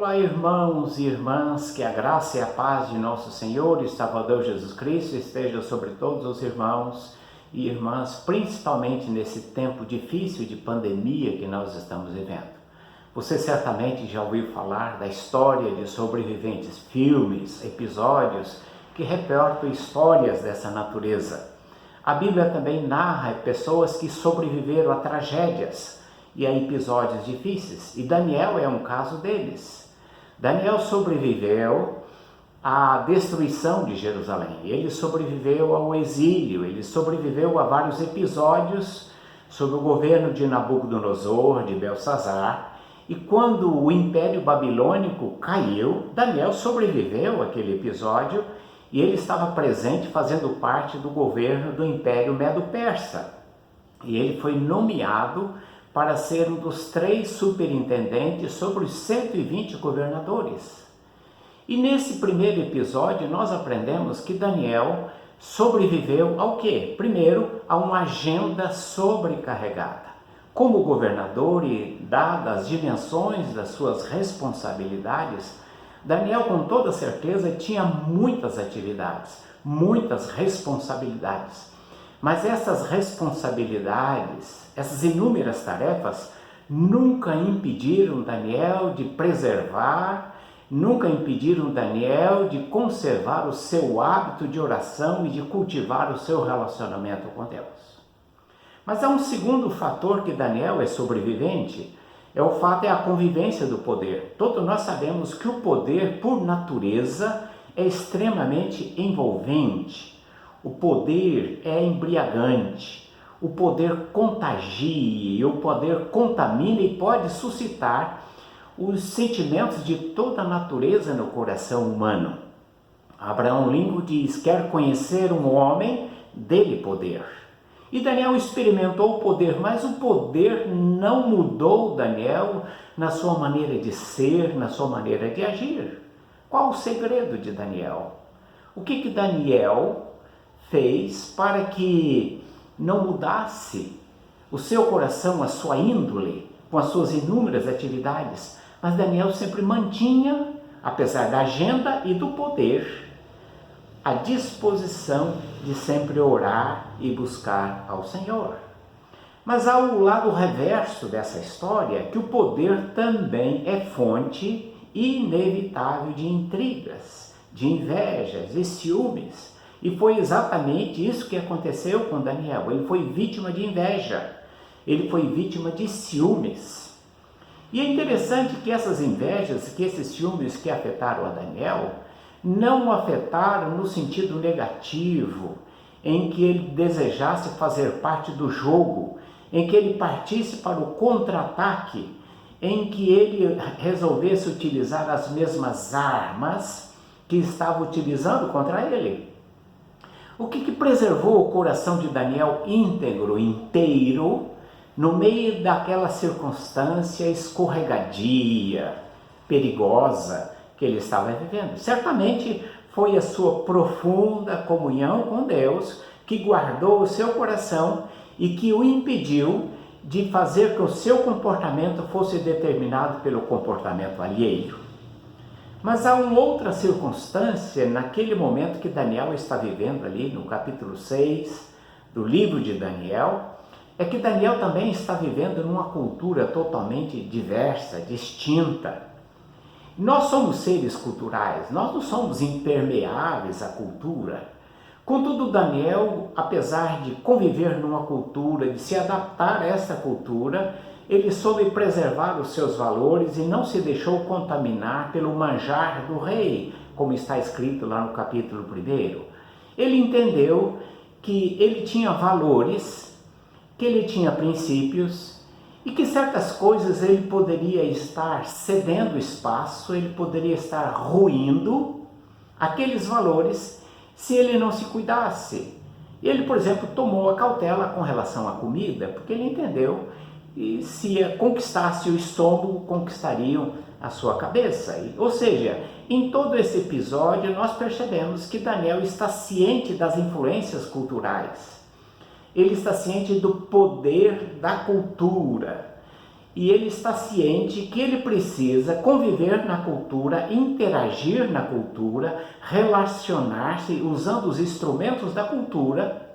Olá, irmãos e irmãs, que a graça e a paz de nosso Senhor e Salvador Jesus Cristo esteja sobre todos os irmãos e irmãs, principalmente nesse tempo difícil de pandemia que nós estamos vivendo. Você certamente já ouviu falar da história de sobreviventes, filmes, episódios que reportam histórias dessa natureza. A Bíblia também narra pessoas que sobreviveram a tragédias e a episódios difíceis, e Daniel é um caso deles. Daniel sobreviveu à destruição de Jerusalém, ele sobreviveu ao exílio, ele sobreviveu a vários episódios sob o governo de Nabucodonosor, de Belsazar, e quando o Império Babilônico caiu, Daniel sobreviveu àquele episódio e ele estava presente fazendo parte do governo do Império Medo-Persa, e ele foi nomeado para ser um dos 3 superintendentes sobre os 120 governadores. E nesse primeiro episódio nós aprendemos que Daniel sobreviveu ao quê? Primeiro, a uma agenda sobrecarregada. Como governador e dadas as dimensões das suas responsabilidades, Daniel com toda certeza tinha muitas atividades, muitas responsabilidades. Mas essas responsabilidades, essas inúmeras tarefas, nunca impediram Daniel de preservar, nunca impediram Daniel de conservar o seu hábito de oração e de cultivar o seu relacionamento com Deus. Mas há um segundo fator que Daniel é sobrevivente, é a convivência do poder. Todos nós sabemos que o poder, por natureza, é extremamente envolvente. O poder é embriagante, o poder contagia, o poder contamina e pode suscitar os sentimentos de toda a natureza no coração humano. Abraão Lincoln diz: quer conhecer um homem, dê-lhe poder. E Daniel experimentou o poder, mas o poder não mudou Daniel na sua maneira de ser, na sua maneira de agir. Qual o segredo de Daniel? O que Daniel fez para que não mudasse o seu coração, a sua índole, com as suas inúmeras atividades? Mas Daniel sempre mantinha, apesar da agenda e do poder, a disposição de sempre orar e buscar ao Senhor. Mas há o lado reverso dessa história, que o poder também é fonte inevitável de intrigas, de invejas e ciúmes. E foi exatamente isso que aconteceu com Daniel. Ele foi vítima de inveja, ele foi vítima de ciúmes. E é interessante que essas invejas, que esses ciúmes que afetaram a Daniel, não o afetaram no sentido negativo, em que ele desejasse fazer parte do jogo, em que ele partisse para o contra-ataque, em que ele resolvesse utilizar as mesmas armas que estava utilizando contra ele. O que preservou o coração de Daniel íntegro, inteiro, no meio daquela circunstância escorregadia, perigosa que ele estava vivendo? Certamente foi a sua profunda comunhão com Deus que guardou o seu coração e que o impediu de fazer que o seu comportamento fosse determinado pelo comportamento alheio. Mas há uma outra circunstância naquele momento que Daniel está vivendo ali no capítulo 6 do livro de Daniel, é que Daniel também está vivendo numa cultura totalmente diversa, distinta. Nós somos seres culturais, nós não somos impermeáveis à cultura. Contudo, Daniel, apesar de conviver numa cultura, de se adaptar a essa cultura, ele soube preservar os seus valores e não se deixou contaminar pelo manjar do rei, como está escrito lá no capítulo 1. Ele entendeu que ele tinha valores, que ele tinha princípios e que certas coisas ele poderia estar cedendo espaço, ele poderia estar ruindo aqueles valores se ele não se cuidasse. Ele, por exemplo, tomou a cautela com relação à comida, porque ele entendeu que se conquistasse o estômago, conquistariam a sua cabeça. Ou seja, em todo esse episódio nós percebemos que Daniel está ciente das influências culturais. Ele está ciente do poder da cultura. e ele está ciente que ele precisa conviver na cultura, interagir na cultura, relacionar-se usando os instrumentos da cultura,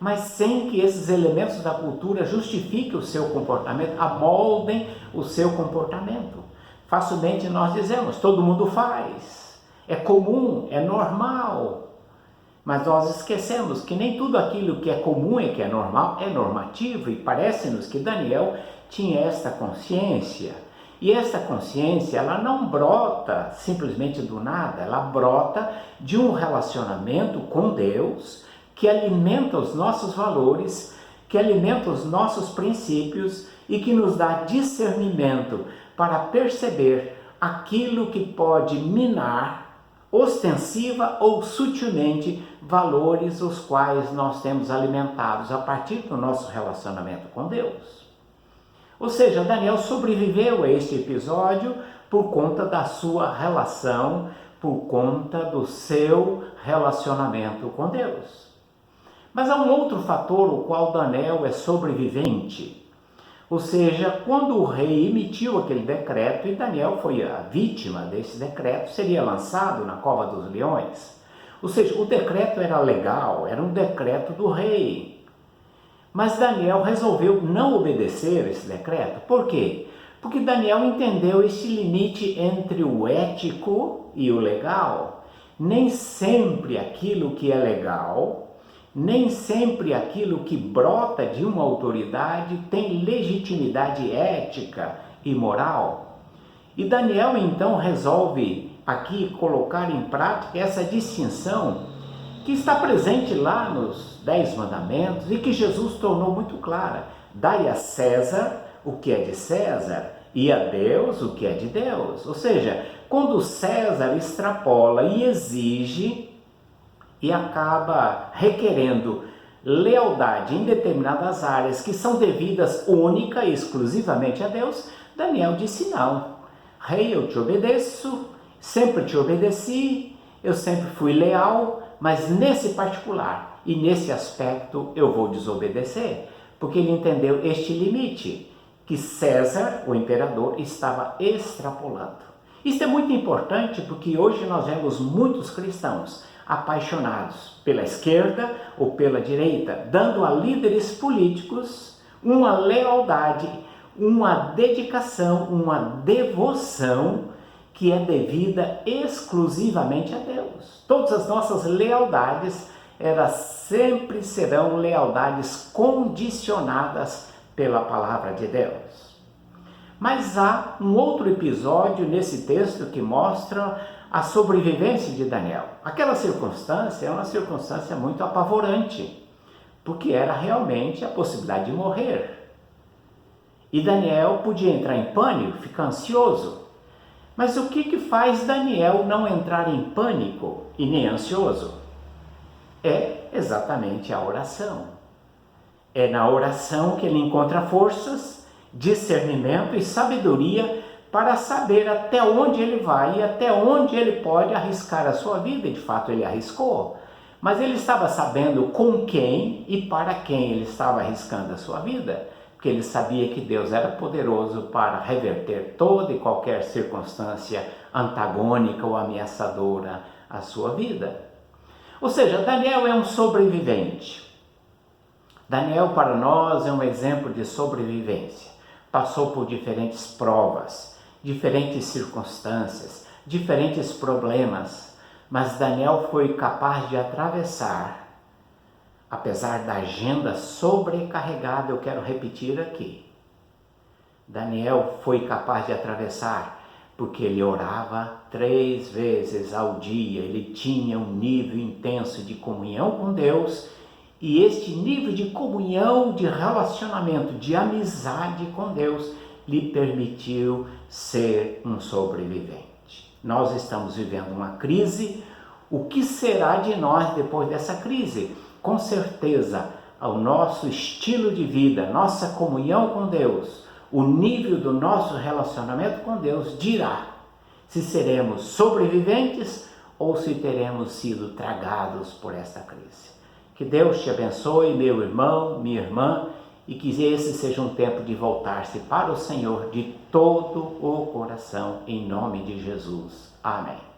mas sem que esses elementos da cultura justifiquem o seu comportamento, amoldem o seu comportamento. Facilmente nós dizemos, todo mundo faz, é comum, é normal. Mas nós esquecemos que nem tudo aquilo que é comum e que é normal é normativo, e parece-nos que Daniel tinha esta consciência. E esta consciência, ela não brota simplesmente do nada, ela brota de um relacionamento com Deus que alimenta os nossos valores, que alimenta os nossos princípios e que nos dá discernimento para perceber aquilo que pode minar ostensiva ou sutilmente valores os quais nós temos alimentados a partir do nosso relacionamento com Deus. Ou seja, Daniel sobreviveu a este episódio por conta da sua relação, por conta do seu relacionamento com Deus. Mas há um outro fator o qual Daniel é sobrevivente. Ou seja, quando o rei emitiu aquele decreto, e Daniel foi a vítima desse decreto, seria lançado na cova dos leões. Ou seja, o decreto era legal, era um decreto do rei. Mas Daniel resolveu não obedecer esse decreto. Por quê? Porque Daniel entendeu esse limite entre o ético e o legal. Nem sempre aquilo que é legal, nem sempre aquilo que brota de uma autoridade tem legitimidade ética e moral. E Daniel então resolve aqui colocar em prática essa distinção que está presente lá nos 10 mandamentos e que Jesus tornou muito clara. Dai a César o que é de César e a Deus o que é de Deus. Ou seja, quando César extrapola e exige e acaba requerendo lealdade em determinadas áreas que são devidas única e exclusivamente a Deus, Daniel disse não. Rei, eu te obedeço, sempre te obedeci, eu sempre fui leal, mas nesse particular e nesse aspecto eu vou desobedecer, porque ele entendeu este limite que César, o imperador, estava extrapolando. Isso é muito importante porque hoje nós vemos muitos cristãos apaixonados pela esquerda ou pela direita, dando a líderes políticos uma lealdade, uma dedicação, uma devoção que é devida exclusivamente a Deus. Todas as nossas lealdades, elas sempre serão lealdades condicionadas pela palavra de Deus. Mas há um outro episódio nesse texto que mostra a sobrevivência de Daniel. Aquela circunstância é uma circunstância muito apavorante, porque era realmente a possibilidade de morrer. E Daniel podia entrar em pânico, ficar ansioso. Mas o que faz Daniel não entrar em pânico e nem ansioso? É exatamente a oração. É na oração que ele encontra forças, discernimento e sabedoria para saber até onde ele vai e até onde ele pode arriscar a sua vida. E de fato ele arriscou, mas ele estava sabendo com quem e para quem ele estava arriscando a sua vida, porque ele sabia que Deus era poderoso para reverter toda e qualquer circunstância antagônica ou ameaçadora à sua vida. Ou seja, Daniel é um sobrevivente. Daniel para nós é um exemplo de sobrevivência. Passou por diferentes provas, diferentes circunstâncias, diferentes problemas, mas Daniel foi capaz de atravessar, apesar da agenda sobrecarregada. Eu quero repetir aqui, Daniel foi capaz de atravessar porque ele orava 3 vezes ao dia, ele tinha um nível intenso de comunhão com Deus, e este nível de comunhão, de relacionamento, de amizade com Deus lhe permitiu ser um sobrevivente. Nós estamos vivendo uma crise. O que será de nós depois dessa crise? Com certeza, ao nosso estilo de vida, nossa comunhão com Deus, o nível do nosso relacionamento com Deus dirá se seremos sobreviventes ou se teremos sido tragados por esta crise. Que Deus te abençoe, meu irmão, minha irmã, e que esse seja um tempo de voltar-se para o Senhor de todo o coração, em nome de Jesus. Amém.